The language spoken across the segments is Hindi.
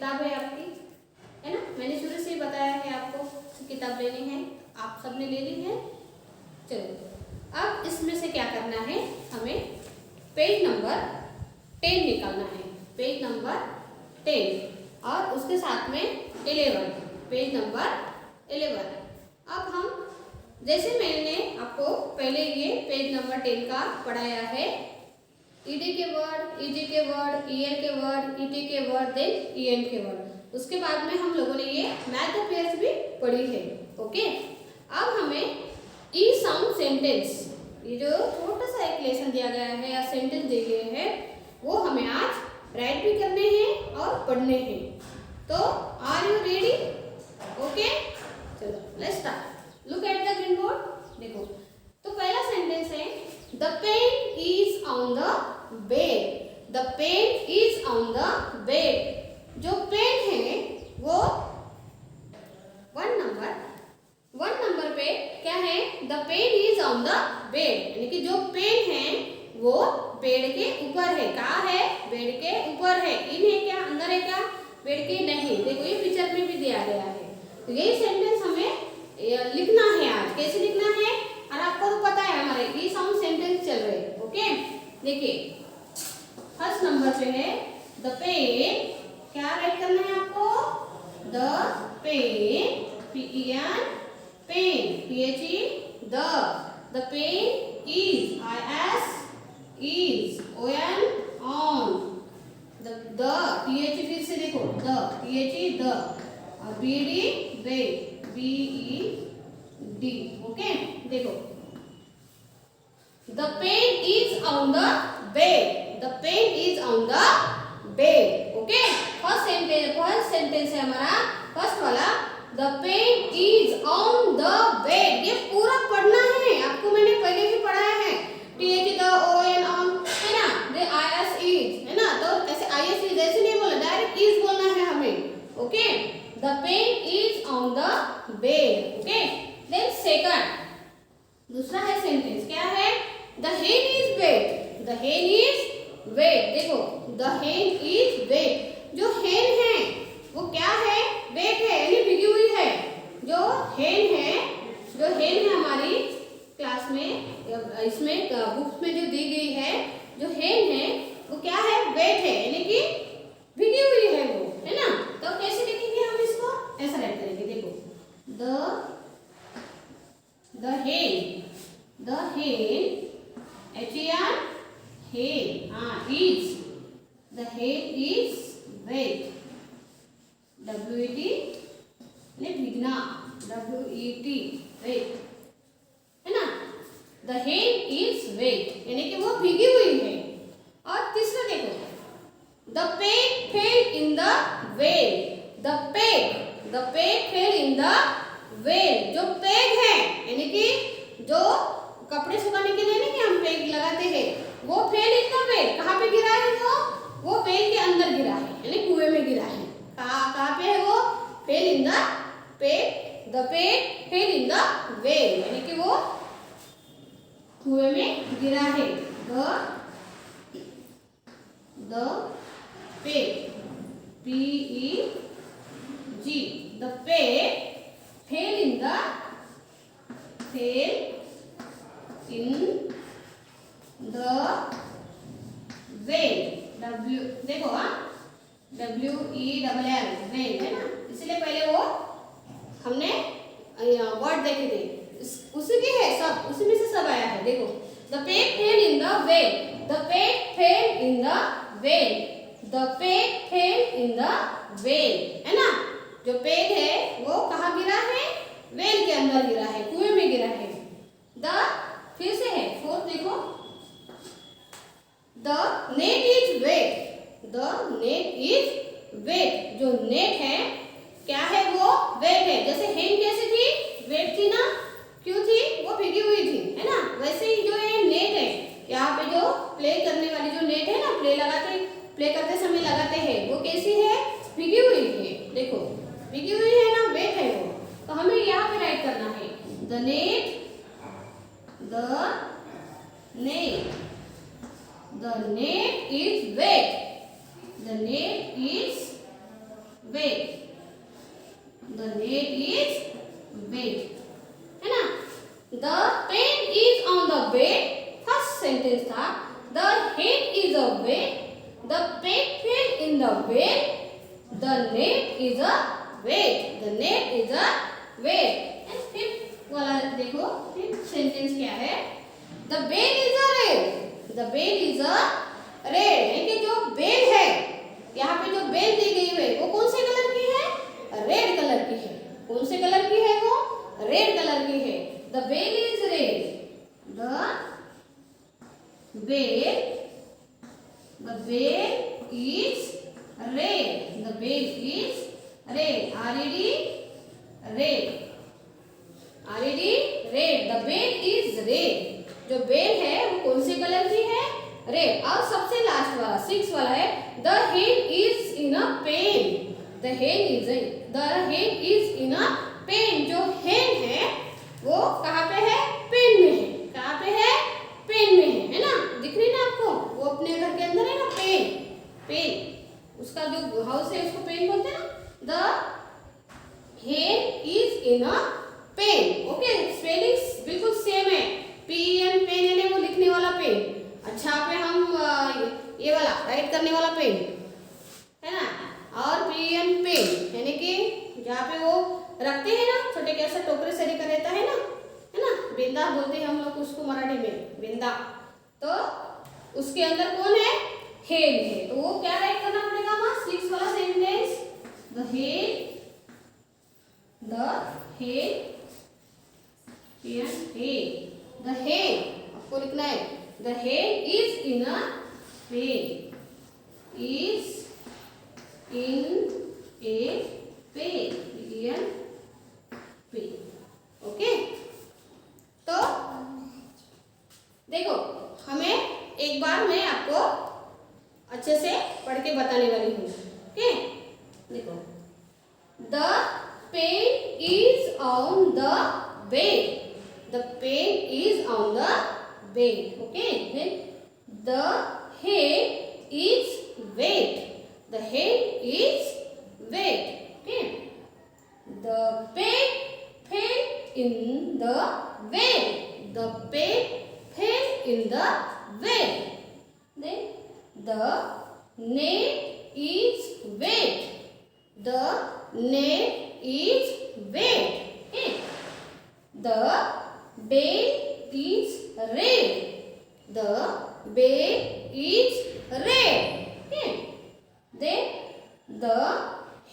किताब है आपकी, है ना। मैंने शुरू से ही बताया है आपको किताब लेनी है, आप सबने ले ली है। चलो अब इसमें से क्या करना है, हमें पेज नंबर 10 निकालना है, पेज नंबर 10 और उसके साथ में 11, पेज नंबर 11। अब हम जैसे मैंने आपको पहले ये पेज नंबर 10 का पढ़ाया है, ईडी के वर्ड, ईजी के वर्ड, ईएल के वर्ड, ईटी के वर्ड, देन ईएन के वर्ड। उसके बाद में हम लोगों ने ये मैथ अफेयर्स भी पढ़ी है। ओके, अब हमें ई साउंड सेंटेंस, ये जो छोटा सा एक लेसन दिया गया है या सेंटेंस दिए गए हैं, वो हमें आज राइट भी करने हैं और पढ़ने हैं। तो आर यू रेडी? ओके, चलो let's start. Look at the green board. देखो, तो पहला सेंटेंस है the pen is on the bed. The pen is on the bed. जो पेन है वो वन नंबर पे क्या है, the pen is on the bed, यानी कि जो पेन है वो बेड के ऊपर है। कहाँ है? बेड के ऊपर है। इन है क्या? अंदर है क्या? बेड के नहीं। देखो ये पिक्चर में भी दिया गया है। तो यही सेंटेंस हमें लिखना है आज। कैसे लिखना है? और आपको तो पता है हमारे ई साउंड सेंटेंस चल रहे। ओके, देखिए फर्स्ट नंबर पे है द पेन। क्या राइट करना है आपको? The pen, P-E-N, pen, P-H-E, the pen is, I-S, is, O-N, on, the P-H फिर से देखो, द P-H-E, द, और B-D, बेड, B-E-D। ओके, देखो the pen is on the bed. The pen is on the bed. Okay, first sentence है हमारा, फर्स्ट वाला the pen is on the bed. ये पूरा पढ़ना है आपको, मैंने पहले भी पढ़ाया है। T-H, द, O-N, ऑन, है ना, द I-S इज, है ना। तो ऐसे I-S इज ऐसे नहीं बोलना, डायरेक्ट इज बोलना है हमें। Okay, the pen is on the bed. Okay, then second, दूसरा है सेंटेंस, क्या है? The hen is wet. The hen is wet. देखो द हेन इज वेट। जो हेन है वो क्या है? वेट है, यानी भिगी हुई है। जो हेन है हमारी क्लास में, इसमें बुक्स में जो दी गई है, जो हेन है वो क्या है? वेट है, यानी कि भिगी हुई है वो, है ना। तो कैसे लिखेंगे हम इसको? ऐसा राइट करेंगे। देखो द हेन H-E-N, हेन, is, the hen is wait, W-E-T, ने भिगना, W-E-T, वेट, है ना। द हेन इज वेट, यानी कि वो भिगी हुई है। और तीसरा देखो, the peg fail in the well. The peg fail in the well. जो पेग है, यानी कि जो कपड़े सुखाने के लिए नहीं हम पेग लगाते हैं, वो फेल इन द वेल। कहाँ पे गिरा है वो वेल के अंदर गिरा है, यानी कुएं में गिरा है। कहाँ पे है वो? Fail in the peg. The peg fail in the well, यानी कि वो कुएं में गिरा है। The peg, P-E-G, the peg fail in the well. W, देखो W-E-L-L, वेल, है ना। इसलिए पहले वो हमने वर्ड देखे थे, उसी के है सब, उसी में से सब आया है। देखो the peg fail in the well. The peg fail in the well. The peg fail in the well, है ना। जो पेग है वो कहाँ गिरा है? वेल के अंदर गिरा है, कुएं में गिरा है। फिर से है फोर्थ, देखो the net is wet. The net is wet. जो नेट है क्या है? वो वेट है। जैसे हेन कैसे थी? वेट थी ना। क्यों थी? वो भिगी हुई थी, है ना। वैसे ही जो ये नेट है, यहाँ पे जो प्ले करने वाली जो नेट है ना, प्ले करते समय लगाते हैं, वो कैसी है? भिगी हुई है। देखो भिगी हुई है ना, वेट है वो। तो हमें यहाँ पे राइट करना है the net is wet. The net is wet, the net is wet, है ना। The pen is on the bed, first sentence था the head is a wet, the pen fell in the bed, the net is a wet, the net is a wet. And fifth वाला देखो, फिफ्थ सेंटेंस क्या है, the bell is a red, the bell is a red, यानी कि जो बेल है, यहाँ पे जो बेल दी गई है वो कौन से कलर की है, रेड कलर की है। कौन से कलर की है वो, रेड कलर की है। The bell is red, the bell is red, the bell is red, R-E-D, red, R-E-D, red, the bell is red, जो बेल है वो कौन से कलर की है, रेड। और सबसे लास्ट वाला सिक्स वाला है the head is in a pen, the head is in a pen, जो हेड है वो कहाँ पे है, पेन में है, कहाँ पे है, पेन में है ना, दिख रही ना आपको, वो अपने घर के अंदर है ना, पेन, पेन उसका जो हाउस है उसको पेन बोलते हैं ना। The head is in a pen, okay, spelling बिल्कुल सेम है, पेन, पेन यानी वो लिखने वाला पेन, अच्छा पे हम ये वाला राइट करने वाला पेन है ना, और पेन पेन यानी कि जहाँ पे वो रखते हैं ना, छोटे कैसे टोकरे से लेकर रहता है ना, बेंदा बोलते हैं हम लोग उसको मराठी में, बेंदा। तो उसके अंदर कौन है, हेड है, तो वो क्या राइट करना पड़ेगा हमारा सिक्स वाला sentence, the head the head आपको लिखना है, the head is in a pen, is in a pen, okay. तो देखो, हमें एक बार मैं आपको अच्छे से पढ़ के बताने वाली हूँ, ओके। देखो, the pen is on the bed, the pen is on the bed, okay, then the head is wet, the head is wet, okay, the pen fell in the well, the pen fell in the well, then the net is wet, the net is wet, okay, the bed is red, the bed is red, okay, then the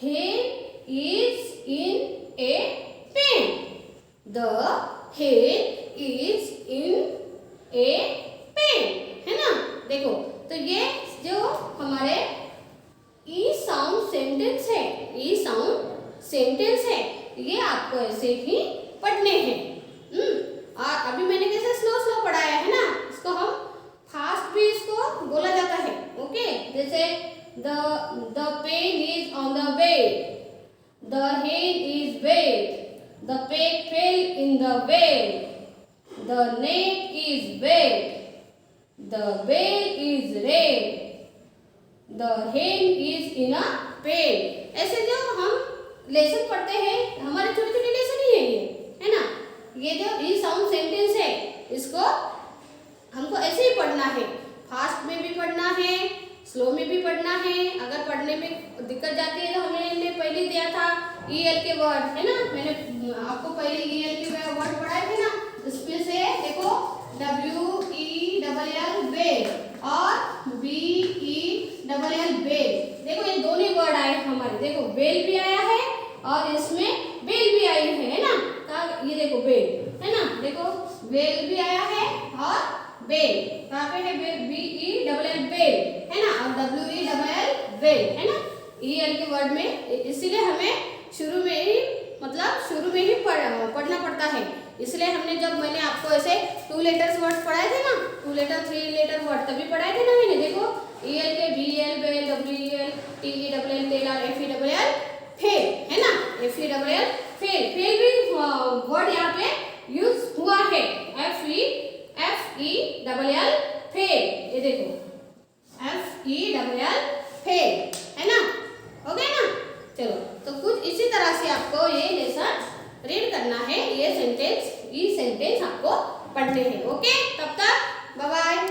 head is in a pen, the head is in a pen, है ना। देखो, तो ये जो हमारे ई साउंड सेंटेंस है, ई साउंड सेंटेंस है, ये आपको ऐसे ही पढ़ने हैं। और अभी मैंने कैसे स्लो स्लो पढ़ाया है ना, इसको हम फास्ट भी इसको बोला जाता है, ओके। जैसे the pen is on the bed, the head is wet, the pen fell in the well, the net is wet, the bell is red, the head is in a pen. ऐसे जो हम लेसन पढ़ते हैं, हमारे छोटे छोटे लेसन ही है ये, है ना। ये जो ई साउंड सेंटेंस है, इसको हमको ऐसे ही पढ़ना है, फास्ट में भी पढ़ना है, स्लो में भी पढ़ना है। अगर पढ़ने में दिक्कत जाती है तो हमने पहले दिया था EL के वर्ड, है ना, मैंने आपको पहले EL के वर्ड पढ़ाए थे ना, इसमें से देखो WELL बेल और BELL बेल, देखो ये दोनों वर्ड आए हमारे, देखो बेल भी आया है और इसमें बेल भी आई है ना, ये देखो बेल है ना, देखो बेल भी आया है और बेल कहाँ पे है, BELL बेल है ना, और WELL बेल है ना, EL के वर्ड में, इसीलिए हमें शुरू में ही पढ़ना पड़ता है। इसलिए हमने जब मैंने आपको ऐसे 2 लेटर्स वर्ड पढ़ाए थे ना, 2 लेटर 3 लेटर वर्ड तभी पढ़ाए थे ना मैंने, देखो EL के BEL बेल, WEL TELL तेल और FELL फेल है ना, FELL फेल, फेल भी वर्ड यहाँ पे यूज हुआ है, FELL फेल, ये देखो FELL फेल है ना, हो गया ना। चलो आपको ये लेसन रीड करना है, ये सेंटेंस आपको पढ़ने हैं। ओके, तब तक बाय बाय।